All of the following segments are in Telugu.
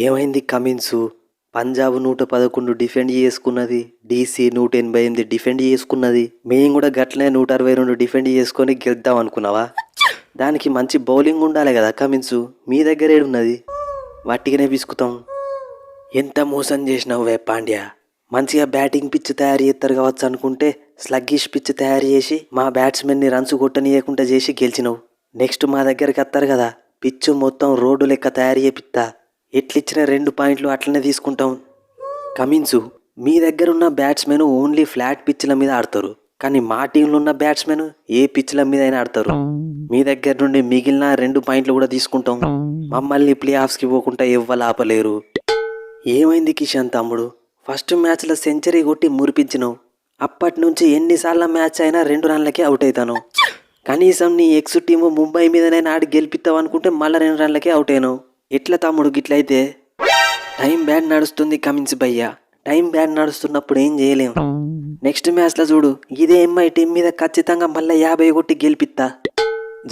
ఏమైంది కమిన్సు? పంజాబ్ 111 డిఫెండ్ చేసుకున్నది, డీసీ 188 డిఫెండ్ చేసుకున్నది. మేము కూడా గట్లనే 162 డిఫెండ్ చేసుకొని గెలుద్దాం అనుకున్నావా? దానికి మంచి బౌలింగ్ ఉండాలి కదా కమిన్సు. మీ దగ్గర ఏడున్నది? వట్టిగానే విసుకుతాం. ఎంత మోసం చేసినావు వే పాండ్యా. మంచిగా బ్యాటింగ్ పిచ్ తయారు చేస్తారు కావచ్చు అనుకుంటే స్లగ్గిష్ పిచ్ తయారు చేసి మా బ్యాట్స్మెన్ని రన్స్ కొట్టనీయకుండా చేసి గెలిచినావు. నెక్స్ట్ మా దగ్గరికి వస్తారు కదా, పిచ్చు మొత్తం రోడ్డు లెక్క తయారు చేపిస్తా. ఎట్లిచ్చిన 2 పాయింట్లు అట్లనే తీసుకుంటాం. కమిన్సు, మీ దగ్గర ఉన్న బ్యాట్స్మెన్ ఓన్లీ ఫ్లాట్ పిచ్ల మీద ఆడతారు, కానీ మా టీంలో ఉన్న బ్యాట్స్మెన్ ఏ పిచ్ల మీద అయినా ఆడతారు. మీ దగ్గర నుండి మిగిలిన 2 పాయింట్లు కూడా తీసుకుంటాం. మమ్మల్ని ప్లే ఆఫ్స్కి పోకుండా ఎవ్వరు ఆపలేరు. ఏమైంది కిషన్ తమ్ముడు? ఫస్ట్ మ్యాచ్లో సెంచరీ కొట్టి మురిపించినావు. అప్పటి నుంచి ఎన్నిసార్లు మ్యాచ్ అయినా 2 రన్లకే అవుట్ అవుతాను. కనీసం నీ ఎక్స్ టీము ముంబై మీదనైనా ఆడి గెలిపిస్తావు అనుకుంటే మళ్ళీ 2 రన్లకే అవుట్ అయినావు. ఎట్లా తమ్ముడు గిట్లయితే? టైం బ్యాడ్ నడుస్తుంది కమిన్స్ భయ్యా. టైం బ్యాడ్ నడుస్తున్నప్పుడు ఏం చేయలేము. నెక్స్ట్ మ్యాచ్లో చూడు, ఇదే ఎంఐ టీం మీద ఖచ్చితంగా మళ్ళీ 50 కొట్టి గెలిపిస్తా.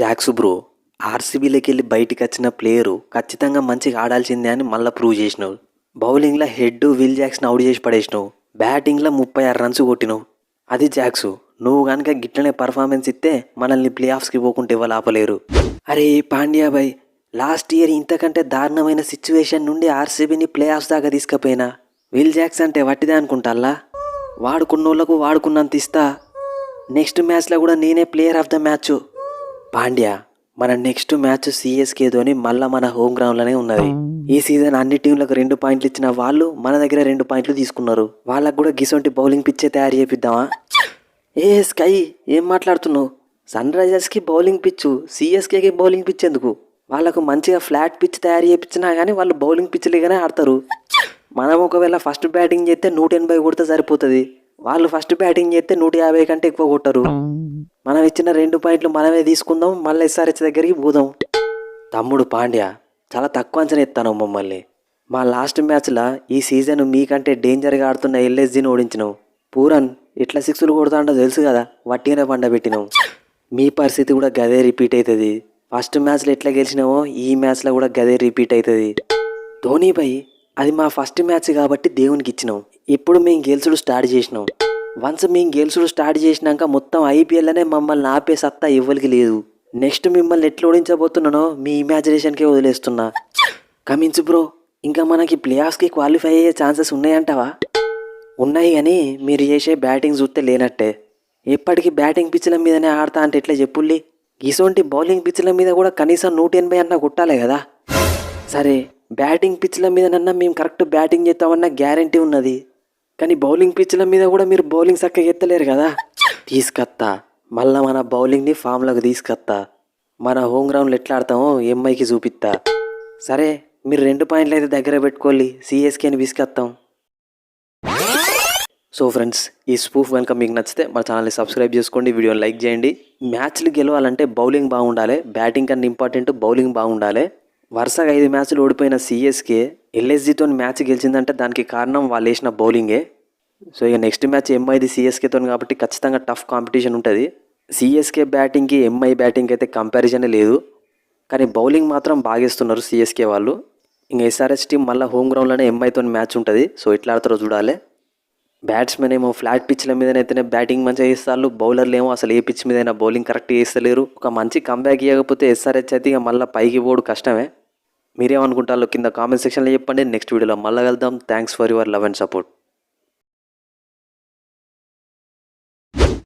జాక్సు బ్రో, ఆర్సీబీలోకి వెళ్ళి బయటికి వచ్చిన ప్లేయరు ఖచ్చితంగా మంచిగా ఆడాల్సిందే అని మళ్ళీ ప్రూవ్ చేసినావు. బౌలింగ్లో హెడ్ విల్ జాక్స్ని అవుట్ చేసి పడేసినావు. బ్యాటింగ్లో 36 రన్స్ కొట్టినావు. అది జాక్సు, నువ్వు కనుక గిట్లనే పర్ఫార్మెన్స్ ఇస్తే మనల్ని ప్లే ఆఫ్స్కి పోకుంటే ఇవ్వాలి ఆపలేరు. అరే పాండ్యా భాయ్, లాస్ట్ ఇయర్ ఇంతకంటే దారుణమైన సిచ్యువేషన్ నుండి ఆర్సీబీని ప్లే ఆఫ్స్ దాకా తీసుకుపోయినా. విల్ జాక్స్ అంటే వట్టిదే అనుకుంటాల్లా? వాడుకున్నోళ్లకు వాడుకున్నంత ఇస్తా. నెక్స్ట్ మ్యాచ్లో కూడా నేనే player of the match. Pandya, మన నెక్స్ట్ మ్యాచ్ సిఎస్కేతోని మళ్ళీ మన హోమ్ గ్రౌండ్లోనే ఉన్నది. ఈ సీజన్ అన్ని టీంలకు 2 పాయింట్లు ఇచ్చిన వాళ్ళు మన దగ్గర 2 పాయింట్లు తీసుకున్నారు. వాళ్ళకు కూడా గిసొంటి బౌలింగ్ పిచ్చే తయారు చేపిద్దామా? ఏ స్కై, ఏం మాట్లాడుతున్నావు? సన్ రైజర్స్కి బౌలింగ్ పిచ్చు, సిఎస్కేకి బౌలింగ్ పిచ్ ఎందుకు? వాళ్ళకు మంచిగా ఫ్లాట్ పిచ్ తయారు చేయించినా కానీ వాళ్ళు బౌలింగ్ పిచ్లుగానే ఆడతారు. మనం ఒకవేళ ఫస్ట్ బ్యాటింగ్ చేస్తే 180 కొడితే సరిపోతుంది. వాళ్ళు ఫస్ట్ బ్యాటింగ్ చేస్తే 150 కంటే ఎక్కువ కొట్టరు. మనం ఇచ్చిన 2 పాయింట్లు మనమే తీసుకుందాం, మళ్ళీ ఎస్ఆర్హెచ్ దగ్గరికి పోదాం. తమ్ముడు పాండ్యా, చాలా తక్కువ అంచనా ఎత్తాను మమ్మల్ని. మా లాస్ట్ మ్యాచ్లో ఈ సీజన్ మీకంటే డేంజర్గా ఆడుతున్న ఎల్ఎస్జీని ఓడించినావు. పూరన్ ఎట్లా 6లు కొడతాడో తెలుసు కదా, వట్టిగానే పండబెట్టినావు. మీ పరిస్థితి కూడా గదే రిపీట్ అవుతుంది. ఫస్ట్ మ్యాచ్లో ఎట్లా గెలిచినావో ఈ మ్యాచ్లో కూడా గదే రిపీట్ అవుతుంది. ధోనీ భాయ్, అది మా ఫస్ట్ మ్యాచ్ కాబట్టి దేవునికి ఇచ్చినాం. ఇప్పుడు మేము గెలుచుడు స్టార్ట్ చేసినాం. వన్స్ మేము గెలుచుడు స్టార్ట్ చేసినాక మొత్తం ఐపీఎల్లోనే మమ్మల్ని ఆపే సత్తా ఇవ్వలికి లేదు. నెక్స్ట్ మిమ్మల్ని ఎట్లా ఓడించబోతున్నానో మీ ఇమాజినేషన్కే వదిలేస్తున్నా. కమిన్స్ బ్రో, ఇంకా మనకి ప్లే ఆఫ్స్కి క్వాలిఫై అయ్యే ఛాన్సెస్ ఉన్నాయంటావా? ఉన్నాయి, కానీ మీరు చేసే బ్యాటింగ్ చూస్తే లేనట్టే. ఎప్పటికీ బ్యాటింగ్ పిచ్ల మీదనే ఆడతా అంటే ఎట్లా చెప్పుల్లి? ఇసోంటి బౌలింగ్ పిచ్ల మీద కూడా కనీసం 180 అన్నా కొట్టాలి కదా. సరే, బ్యాటింగ్ పిచ్ల మీదనన్నా మేము కరెక్ట్ బ్యాటింగ్ చేస్తామన్నా గ్యారంటీ ఉన్నది, కానీ బౌలింగ్ పిచ్ల మీద కూడా మీరు బౌలింగ్ చక్కగా ఎత్తలేరు కదా. తీసుకొస్తా, మళ్ళీ మన బౌలింగ్ని ఫామ్లోకి తీసుకొస్తా. మన హోమ్ గ్రౌండ్లో ఎట్లా ఆడతామో ఎంఐకి చూపిస్తా. సరే, మీరు 2 పాయింట్లు అయితే దగ్గర పెట్టుకోవాలి, సిఎస్కేని విసుకొస్తాం. సో ఫ్రెండ్స్, ఈ స్పూఫ్ కనుక మీకు నచ్చితే మన ఛానల్ని సబ్స్క్రైబ్ చేసుకోండి, వీడియోని లైక్ చేయండి. మ్యాచ్లు గెలవాలంటే బౌలింగ్ బాగుండాలి, బ్యాటింగ్ కన్నా ఇంపార్టెంట్ బౌలింగ్ బాగుండాలి. వరుసగా 5 మ్యాచ్లు ఓడిపోయిన సిఎస్కే ఎల్ఎస్జీతో మ్యాచ్ గెలిచిందంటే దానికి కారణం వాళ్ళు వేసిన బౌలింగే. సో ఇక నెక్స్ట్ మ్యాచ్ ఎంఐది సిఎస్కేతో కాబట్టి ఖచ్చితంగా టఫ్ కాంపిటీషన్ ఉంటుంది. సిఎస్కే బ్యాటింగ్కి ఎంఐ బ్యాటింగ్కి అయితే కంపారిజనే లేదు, కానీ బౌలింగ్ మాత్రం బాగేస్తున్నారు సిఎస్కే వాళ్ళు. ఇంకా ఎస్ఆర్హెచ్ టీం మళ్ళీ హోమ్ గ్రౌండ్లోనే ఎంఐతో మ్యాచ్ ఉంటుంది. సో ఎట్లా ఆడతారో చూడాలి. బ్యాట్స్మెన్ ఏమో ఫ్లాట్ పిచ్ల మీదనైతేనే బ్యాటింగ్ మంచిగా చేస్తారు, బౌలర్లు ఏమో అసలు ఏ పిచ్ మీదైనా బౌలింగ్ కరెక్ట్ చేస్తలేరు. ఒక మంచి కంబ్యాక్ ఇవ్వకపోతే ఎస్ఆర్హెచ్ అయితే ఇక మళ్ళీ పైకి పోడు కష్టమే. మీరేమనుకుంటారో కింద కామెంట్ సెక్షన్లో చెప్పండి. నెక్స్ట్ వీడియోలో మళ్ళీ వెళ్దాం. Thanks for your love and support.